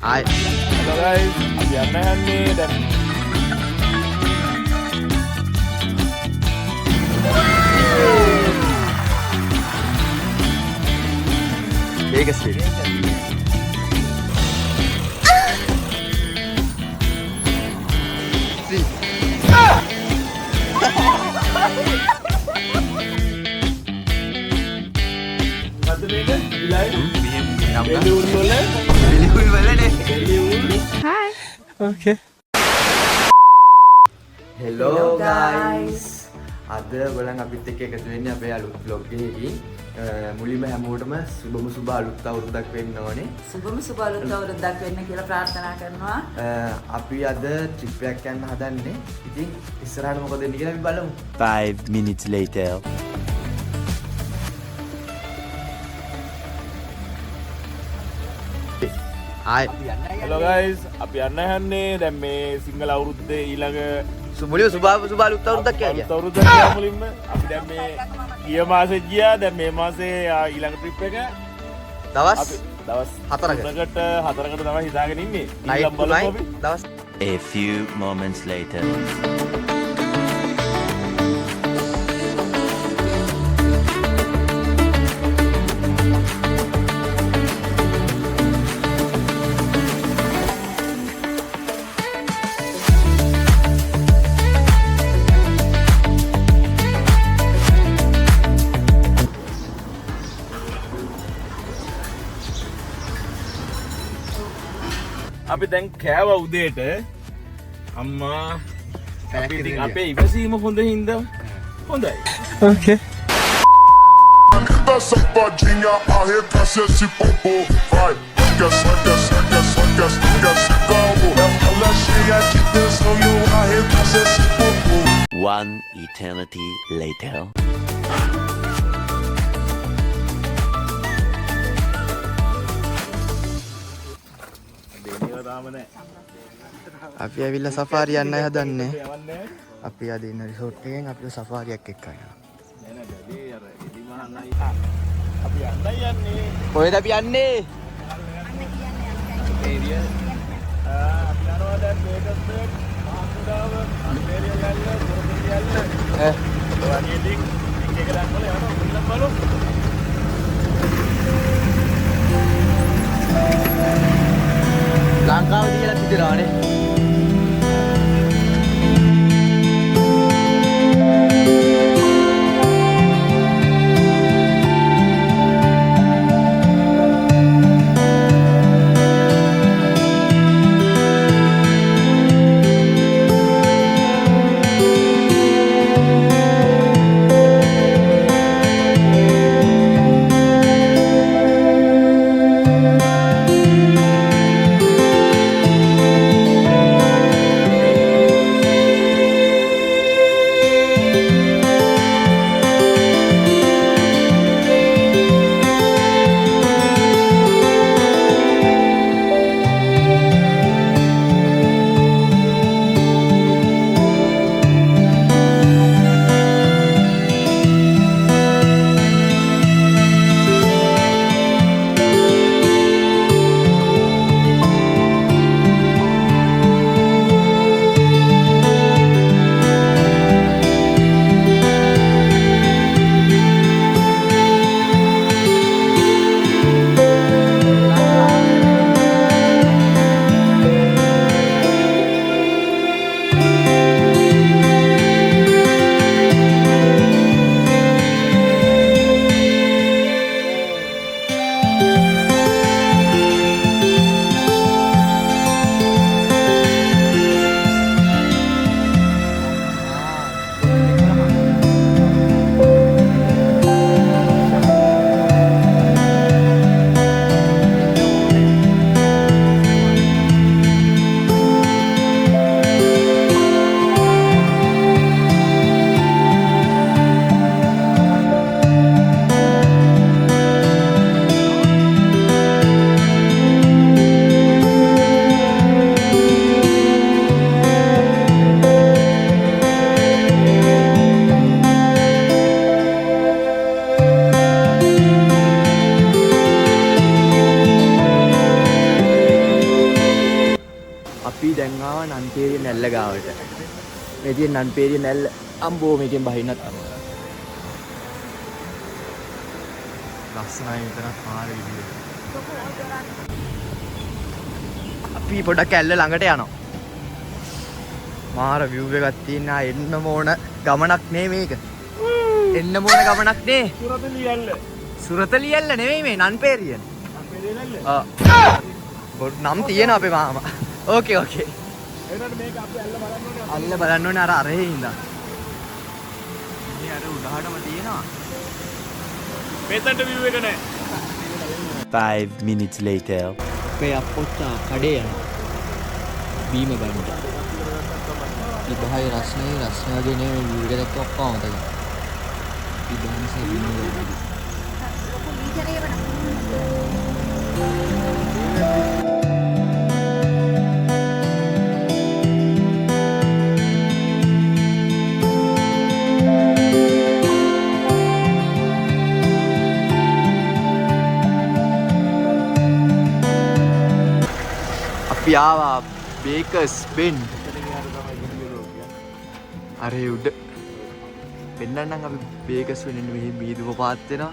ආයි Hello guys, අපි යන්නේ දැන් වේගස් වේග. මොකද්ද මේක? ඉලයි. මෙහෙම එළියුල් වල එළියුල් වලනේ. එළියුල්. Okay. Hello guys. අද ඔයගොල්ලන් අපිත් එක්ක එකතු වෙන්නේ අපේ අලුත් vlog එකකින්. මුලින්ම හැමෝටම සුබ අලුත් අවුරුද්දක් වෙන්න ඕනේ. සුබ අලුත් අවුරුද්දක් වෙන්න කියලා ප්‍රාර්ථනා කරනවා. අපි අද ට්‍රිප් එකක් යන්න හදන්නේ. ඉතින් ඉස්සරහට මොකද වෙන්නේ කියලා අපි බලමු. 5 minutes later. ආයි Hello guys, අපි යන්නේ දැන් මේ සිංහල අවුරුද්දේ ඊළඟ මුලින්ම සුබ අලුත් අවුරුද්දක් අලුත් කියලා. අවුරුද්දක් ගියා මුලින්ම. අපි දැන් මේ ගිය මාසේ ගියා. දැන් මේ මාසේ ඊළඟ ට්‍රිප් එක දවස් අපි දවස් 4කට. 4කට තමයි හිතාගෙන ඉන්නේ. night ඊළඟ to බලමු night අපි. දවස් A few moments later. අපි දැන් කෑවා උදේට. අම්මා අපි ඉතින් ඉදිරියට. අපේ ඉවසීම හොඳ හින්දා හොඳයි. Da safadinha, arregaça esse popô. Vai, saca esse calmo. Ela cheia de tensão e eu arregaço esse popô. One eternity later. දෙනියව තාම නැහැ. අපි ඇවිල්ලා සෆාරි යන්නයි හදන්නේ. යවන්නේ අපි අද ඉන්න රිසෝට් එකෙන් අපිව සෆාරියක් එක්ක යනවා. නෑ නෑ බැදී අර එලි මහන්නයි. අපි යන්නේ. කොහෙද අපි යන්නේ? ඒරිය. අපි යනවා දැන් මේකත් මහකුඩාව අල්බේරිය යන්න පොරොන්දු යන්න. ඈ වගේ ලින්ක් එක දාන්න ඕනේ යනවා මුලින්ම බලමු. ලංකාව දිහලා තියනවානේ. අපි දැන් ආවා නන්පේරිය නැල්ල ගාවට. මේ තියෙන නන්පේරිය නැල්ල අම්බෝ මේකෙන් බහින්නත් අමාරුයි. ලස්සනයි මෙතන පාරේ විදියට. අපි පොඩක් ඇල්ල ළඟට යනවා. මාර view එකක් තියෙන එන්න ඕන ගමනක් නේ මේක. එන්න ඕන ගමනක් නේ. සුරතලියල්ල නෙවෙයි මේ නන්පේරිය. නම් තියෙන අපේ මාමා. ඕකේ ඕකේ. එහෙනම් මේක අපි අල්ල බලන්න ඕනේ අර අරහේ ඉඳන්. මේ අර උඩහටම තියෙනවා. මෙතනට view එක නෑ. 5 minutes later. මේ අපොත්තා කඩේ යනවා. බීම ගන්න. ඉබහයි රස්නේ නේ view එක දැක්ක ඔක්කොම මතක. ඉබහන්සේ බීම ගන්න. අපි ආවා බේකර්ස් බෙන්ඩ්. අර උඩ පෙන්නන්නම් අපි බේකර්ස් වෙන්න මෙහි මීදුව පාත් වෙනවා.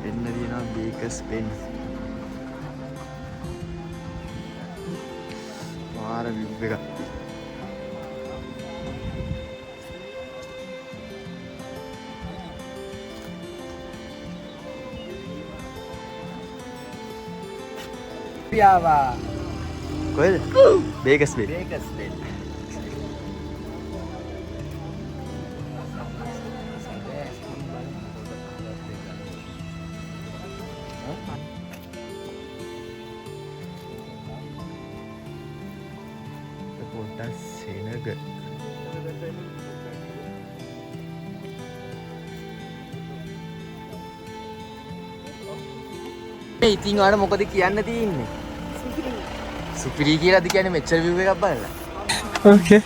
එන්න තියෙනවා බේකර්ස් බෙන්ඩ්. මාර view එකක්. පියාවා කොහෙද? බේකර්ස් බෙන්ඩ්. මේකස් දෙන්න. පොඩ්ඩක් සෙනග. මේ ඉතින් ඔයාලා මොකද කියන්න තියෙන්නේ? සුපිරි කියලාද කියන්නේ මෙච්චර view එකක් බලලා. ඕකේ.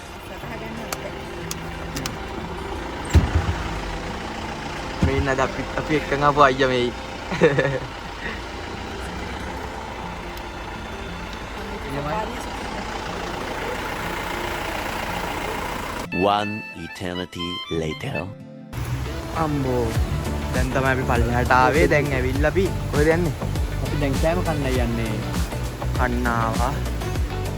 මේ ඉන්නද අපි එක්කන් ආපු අයියා මේ. One eternity later. අම්බෝ දැන් තමයි අපි පල්ලෙහාට ආවේ. දැන් ඇවිල්ලා අපි කොහෙද යන්නේ? අපි දැන් කෑම කන්න යන්නේ. කන්නාවා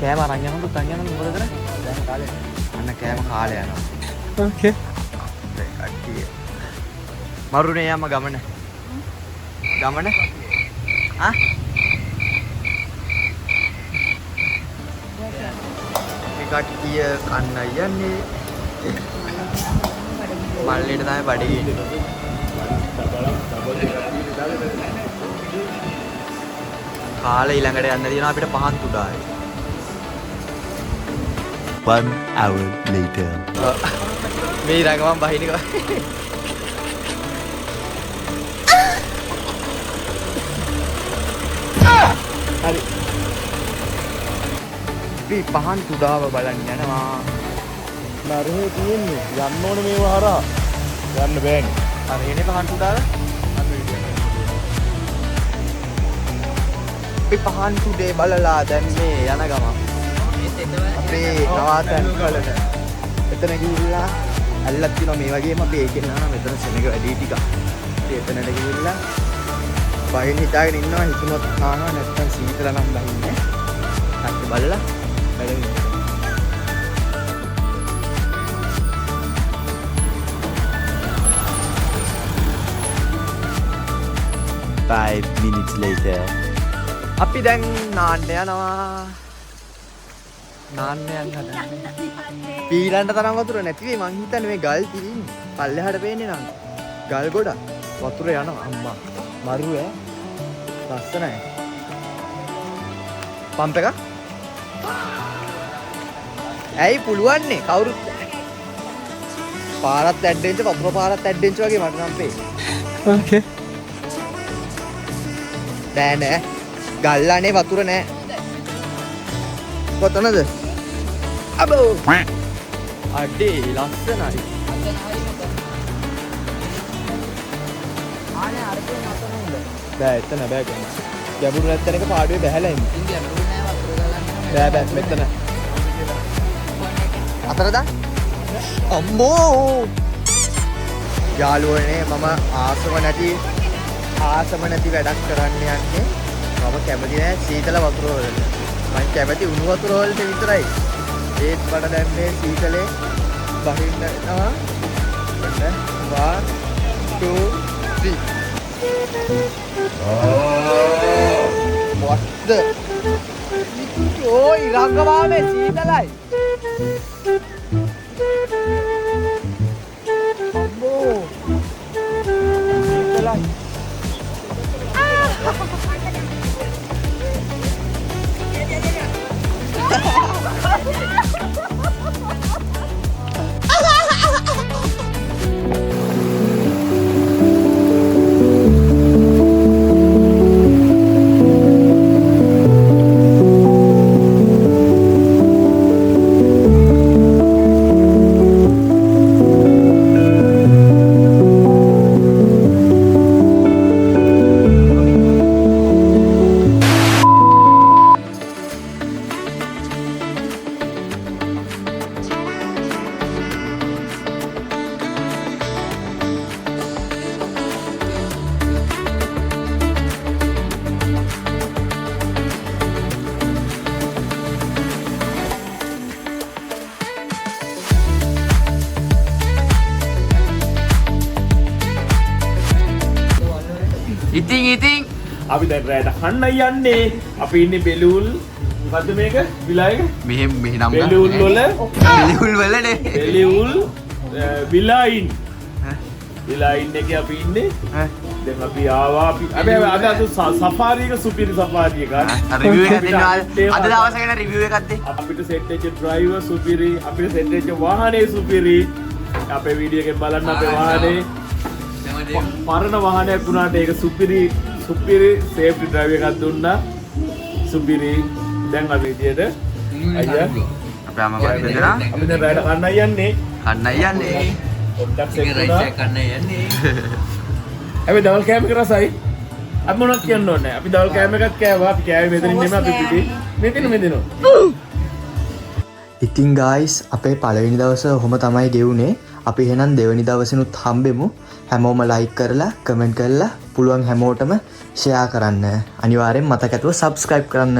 කෑම අරන් යනකොට තන් යනකොට මොකද කරන්නේ? දැන් කාලේ අන්න කෑම කාලේ යනවා. ඕකේ. දැන් කට්ටිය මරුනේ යම ගමන. ගමන? ආ? මේ කට්ටිය කන්න යන්නේ. මල්ලේට තමයි බඩගින්නේ. කාලේ ඊළඟට යන්න තියෙනවා අපිට පහන් තුඩාවේ. 1 hour later. මේ රංගමන් බහිනික. හරි. අපි පහන් තුඩාව බලන්න යනවා. නරහේ තියෙන්නේ යන්න ඕනේ මේව හරහා. යන්න බෑනේ. අර එනේ පහන් තුඩාව. අපි පහන් තුඩේ බලලා දැන් මේ යන ගම. අපේ නවාතැන් වලට. එතන ගිහිල්ලා අල්ලක් තියෙනවා මේ වගේම අපි ඒකෙන් යනවා මෙතන සෙනග වැඩි ටිකක්. ඉතින් එතනට ගිහිල්ලා බයින් හිතාගෙන ඉන්නවා හිතුනොත් නානවා නැත්නම් සීතල නම් බහින්නේ. ටක් බලලා වැඩ 5 minutes later. අපි දැන් නාන්න යනවා. නාන්න යන්න හදන්නේ. පීලන්න තරම් වතුර නැති වෙයි මං හිතන්නේ මේ ගල් තියෙන්නේ. පල්ලෙහාට පේන්නේ නම් ගල් ගොඩක් වතුර යනවා අම්මා. මරු ඈ. ලස්සනයි. පම්ප් එක? ඇයි පුළුවන්නේ කවුරුත් පාරත් ඇඩ්ඩෙන්ච වතුර පාරත් ඇඩ්ඩෙන්ච වගේ මට නම් පේ. ඕකේ. නෑ නෑ ගල්ලානේ වතුර නෑ. කොතනද? අබෝ අඩේ ලස්සනයි. බෑ එතන බෑ ගන්න. ගැඹුරු නැත්තන එක පාඩුවේ බහැලා ඉන්නේ. බෑ බෑ මෙතන 4ද? අම්මෝ! යාළුවනේ මම ආසම නැති වැඩක් කරන්න යන්නේ. මම කැමති නෑ සීතල වතුර වලට. මම කැමති උණු වතුර වලට විතරයි. ඒත් මට දැන් මේ සීතලේ බහින්න යනවා. එන්න 1 2 3 what the ඕයි රංගමාමේ සීතලයි. අම්මෝ සීතලයි. ඉතින් අපි දැන් රැට කන්න යන්නේ. අපි ඉන්නේ බෙලූල් මොකද්ද මේක? විලායක? මෙහෙම නම් බෙලූල් වල බෙලිවුල් වලනේ. බෙලූල් විලායින්. විලායින් එකේ අපි ඉන්නේ. දැන් අපි ආවා අපි අද සෆාරි එක සුපිරි සෆාරි එකක්. රිවිව් එකක් දෙනවා. අද දවසේ ගැන රිවිව් එකක් දෙන්න. අපිට සෙට් වෙච්ච ඩ්‍රයිවර් සුපිරි. අපිට සෙට් වෙච්ච වාහනේ සුපිරි. අපේ වීඩියෝ එකෙන් බලන්න අපේ වාහනේ. පරණ වාහනයක් වුණාට ඒක සුපිරි සේෆ්ටි ඩ්‍රයිව් එකක් දුන්නා. සුපිරි. දැන් අපි විදියට අයියා අපේ අම්මා බෙදලා අපි දැන් රැට කන්නයි යන්නේ. පොඩ්ඩක් සෙට් වුණා. අපි ඩබල් කෑම එක රසයි. අපි මොනවද කියන්න ඕනේ? අපි ඩබල් කෑම එකක් කෑවා. අපි කෑවේ මෙතනින් නෙමෙයි අපි පිටේ. මෙතන. ඉතින් guys අපේ පළවෙනි දවසේ ඔහොම තමයි ගෙවුනේ. අපි එහෙනම් දෙවෙනි දවසෙනුත් හම්බෙමු. හැමෝම like කරලා comment කරලා පුළුවන් හැමෝටම share කරන්න. අනිවාර්යෙන් මතක ඇතුව subscribe කරන්න.